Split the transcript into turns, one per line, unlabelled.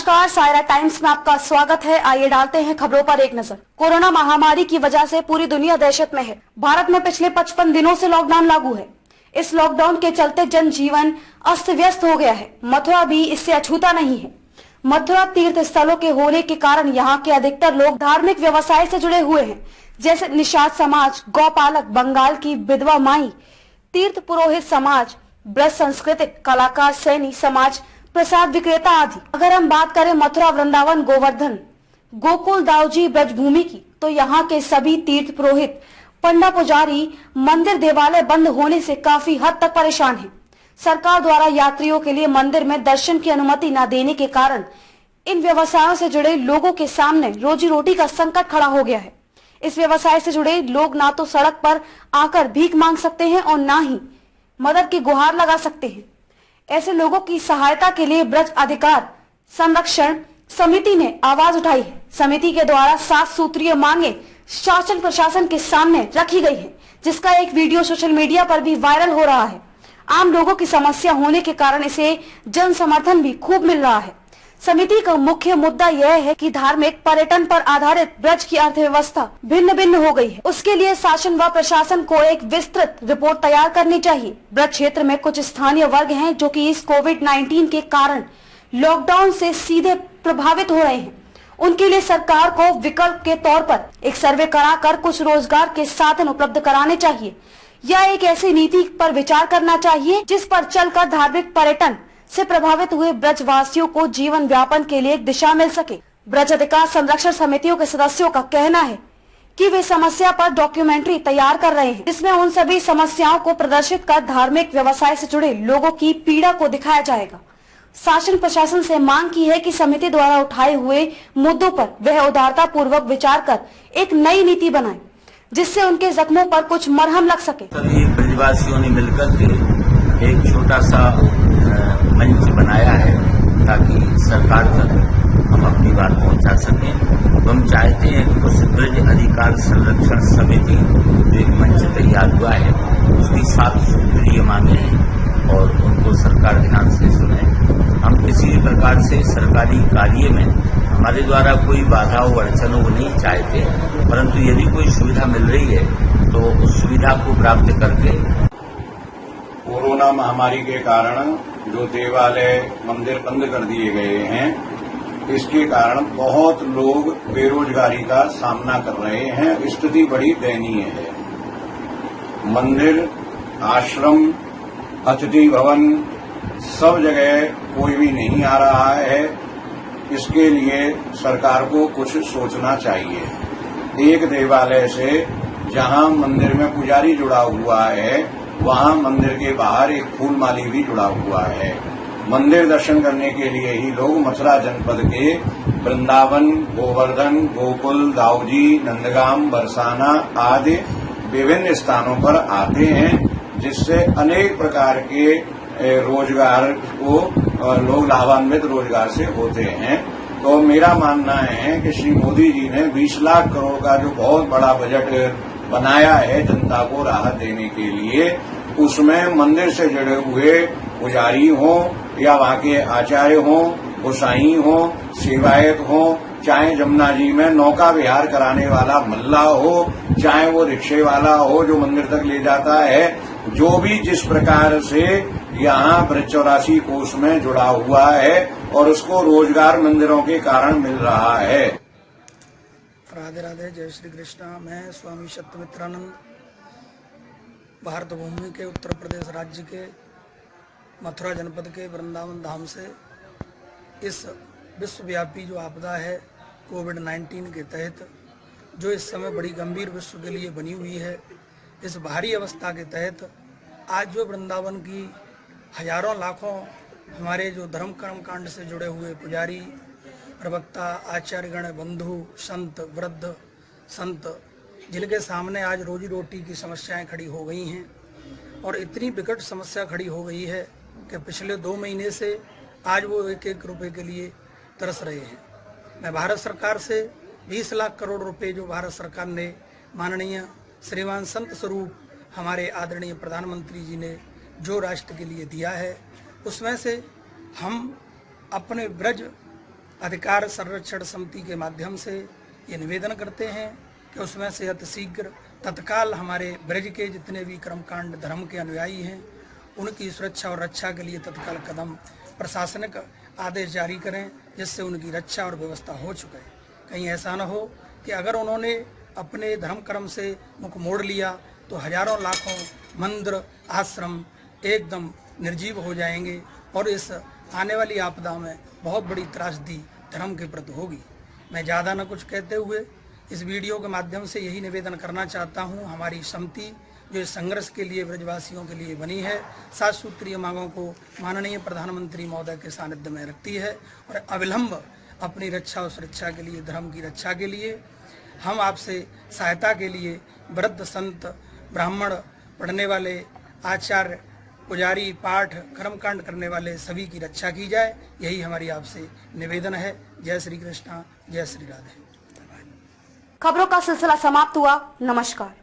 नमस्कार, सायरा टाइम्स में आपका स्वागत है। आइए डालते हैं खबरों पर एक नजर। कोरोना महामारी की वजह से पूरी दुनिया दहशत में है। भारत में पिछले 55 दिनों से लॉकडाउन लागू है। इस लॉकडाउन के चलते जनजीवन अस्त व्यस्त हो गया है। मथुरा भी इससे अछूता नहीं है। मथुरा तीर्थ स्थलों के होने के कारण यहाँ के अधिकतर लोग धार्मिक व्यवसाय से जुड़े हुए हैं, जैसे निषाद समाज, गौपालक, बंगाल की विधवा माई, तीर्थ पुरोहित समाज, ब्रज सांस्कृतिक कलाकार, सैनी समाज, प्रसाद विक्रेता आदि। अगर हम बात करें मथुरा, वृंदावन, गोवर्धन, गोकुल, दाऊजी, ब्रजभूमि की, तो यहाँ के सभी तीर्थ पुरोहित, पंडा, पुजारी, मंदिर, देवालय बंद होने से काफी हद तक परेशान हैं। सरकार द्वारा यात्रियों के लिए मंदिर में दर्शन की अनुमति न देने के कारण इन व्यवसायों से जुड़े लोगों के सामने रोजी रोटी का संकट खड़ा हो गया है। इस व्यवसाय से जुड़े लोग ना तो सड़क पर आकर भीख मांग सकते हैं और ना ही मदद की गुहार लगा सकते हैं। ऐसे लोगों की सहायता के लिए ब्रज अधिकार संरक्षण समिति ने आवाज उठाई है। समिति के द्वारा 7 सूत्रीय मांगे शासन प्रशासन के सामने रखी गई है, जिसका एक वीडियो सोशल मीडिया पर भी वायरल हो रहा है। आम लोगों की समस्या होने के कारण इसे जन समर्थन भी खूब मिल रहा है। समिति का मुख्य मुद्दा यह है कि धार्मिक पर्यटन पर आधारित ब्रज की अर्थव्यवस्था भिन्न भिन्न हो गई है। उसके लिए शासन व प्रशासन को एक विस्तृत रिपोर्ट तैयार करनी चाहिए। ब्रज क्षेत्र में कुछ स्थानीय वर्ग हैं जो कि इस कोविड-19 के कारण लॉकडाउन से सीधे प्रभावित हो रहे हैं। उनके लिए सरकार को विकल्प के तौर पर एक सर्वे कराकर कुछ रोजगार के साधन उपलब्ध कराने चाहिए या एक ऐसी नीति पर विचार करना चाहिए जिस पर चलकर धार्मिक पर्यटन से प्रभावित हुए ब्रजवासियों को जीवन व्यापन के लिए एक दिशा मिल सके। ब्रज अधिकार संरक्षण समितियों के सदस्यों का कहना है कि वे समस्या पर डॉक्यूमेंट्री तैयार कर रहे हैं, जिसमें उन सभी समस्याओं को प्रदर्शित कर धार्मिक व्यवसाय से जुड़े लोगों की पीड़ा को दिखाया जाएगा। शासन प्रशासन से मांग की है कि समिति द्वारा उठाए हुए मुद्दों पर वह उदारता पूर्वक विचार कर एक नई नीति बनाए, जिससे उनके जख्मों पर कुछ मरहम लग सके।
सभी ब्रजवासियों ने मिलकर के एक छोटा सा मंच बनाया है ताकि सरकार तक हम अपनी बात पहुंचा सकें। तो हम चाहते हैं कि उस ब्रज अधिकार संरक्षण समिति जो एक मंच तैयार हुआ है उसकी 7 सूत्रीय मांगे हैं और उनको सरकार ध्यान से सुने। हम किसी भी प्रकार से सरकारी कार्य में हमारे द्वारा कोई बाधा व अड़चन वो नहीं चाहते, परंतु यदि कोई सुविधा मिल रही है तो उस सुविधा को प्राप्त करके।
कोरोना महामारी के कारण जो देवालय मंदिर बंद कर दिए गए हैं, इसके कारण बहुत लोग बेरोजगारी का सामना कर रहे हैं। स्थिति बड़ी दयनीय है। मंदिर, आश्रम, अतिथि भवन सब जगह कोई भी नहीं आ रहा है। इसके लिए सरकार को कुछ सोचना चाहिए। एक देवालय से जहां मंदिर में पुजारी जुड़ा हुआ है, वहां मंदिर के बाहर एक फूल माली भी जुड़ा हुआ है। मंदिर दर्शन करने के लिए ही लोग मथुरा जनपद के वृंदावन, गोवर्धन, गोकुल, दाऊजी, नंदगाम, बरसाना आदि विभिन्न स्थानों पर आते हैं, जिससे अनेक प्रकार के रोजगार को लोग लाभान्वित रोजगार से होते हैं। तो मेरा मानना है कि श्री मोदी जी ने 20 लाख करोड़ का जो बहुत बड़ा बजट बनाया है जनता को राहत देने के लिए, उसमें मंदिर से जुड़े हुए पुजारी हों या वहां के आचार्य हों, गोसाई हों, सेवायत हों, चाहे जमुना जी में नौका विहार कराने वाला मल्ला हो, चाहे वो रिक्शे वाला हो जो मंदिर तक ले जाता है, जो भी जिस प्रकार से यहाँ ब्रज 84 कोष में जुड़ा हुआ है और उसको रोजगार मंदिरों के कारण मिल रहा है।
राधे राधे, जय श्री कृष्णा। मैं स्वामी सत्यमित्रानंद भारत भूमि के उत्तर प्रदेश राज्य के मथुरा जनपद के वृंदावन धाम से इस विश्वव्यापी जो आपदा है कोविड-19 के तहत, जो इस समय बड़ी गंभीर विश्व के लिए बनी हुई है, इस भारी अवस्था के तहत आज जो वृंदावन की हजारों लाखों हमारे जो धर्म कर्म कांड से जुड़े हुए पुजारी, प्रवक्ता, आचार्यगण, बंधु, संत, वृद्ध, संत, जिनके सामने आज रोजी रोटी की समस्याएं खड़ी हो गई हैं और इतनी विकट समस्या खड़ी हो गई है कि पिछले 2 महीने से आज वो 1-1 रुपए के लिए तरस रहे हैं। मैं भारत सरकार से 20 लाख करोड़ रुपए जो भारत सरकार ने माननीय श्रीमान संत स्वरूप हमारे आदरणीय प्रधानमंत्री जी ने जो राष्ट्र के लिए दिया है, उसमें से हम अपने ब्रज अधिकार संरक्षण समिति के माध्यम से ये निवेदन करते हैं कि उसमें से अतिशीघ्र तत्काल हमारे ब्रज के जितने भी कर्मकांड धर्म के अनुयायी हैं उनकी सुरक्षा और रक्षा के लिए तत्काल कदम प्रशासनिक आदेश जारी करें, जिससे उनकी रक्षा और व्यवस्था हो चुके। कहीं ऐसा न हो कि अगर उन्होंने अपने धर्म कर्म से मुख मोड़ लिया तो हजारों लाखों मंदिर आश्रम एकदम निर्जीव हो जाएंगे और इस आने वाली आपदा में बहुत बड़ी त्रासदी धर्म के प्रति होगी। मैं ज़्यादा न कुछ कहते हुए इस वीडियो के माध्यम से यही निवेदन करना चाहता हूं, हमारी समिति जो इस संघर्ष के लिए ब्रजवासियों के लिए बनी है 7 सूत्रीय मांगों को माननीय प्रधानमंत्री महोदय के सानिध्य में रखती है और अविलंब अपनी रक्षा और सुरक्षा के लिए, धर्म की रक्षा के लिए हम आपसे सहायता के लिए वृद्ध संत ब्राह्मण पढ़ने वाले आचार्य पुजारी पाठ कर्मकांड करने वाले सभी की रक्षा की जाए, यही हमारी आपसे निवेदन है। जय श्री कृष्णा, जय श्री राधे।
खबरों का सिलसिला समाप्त हुआ। नमस्कार।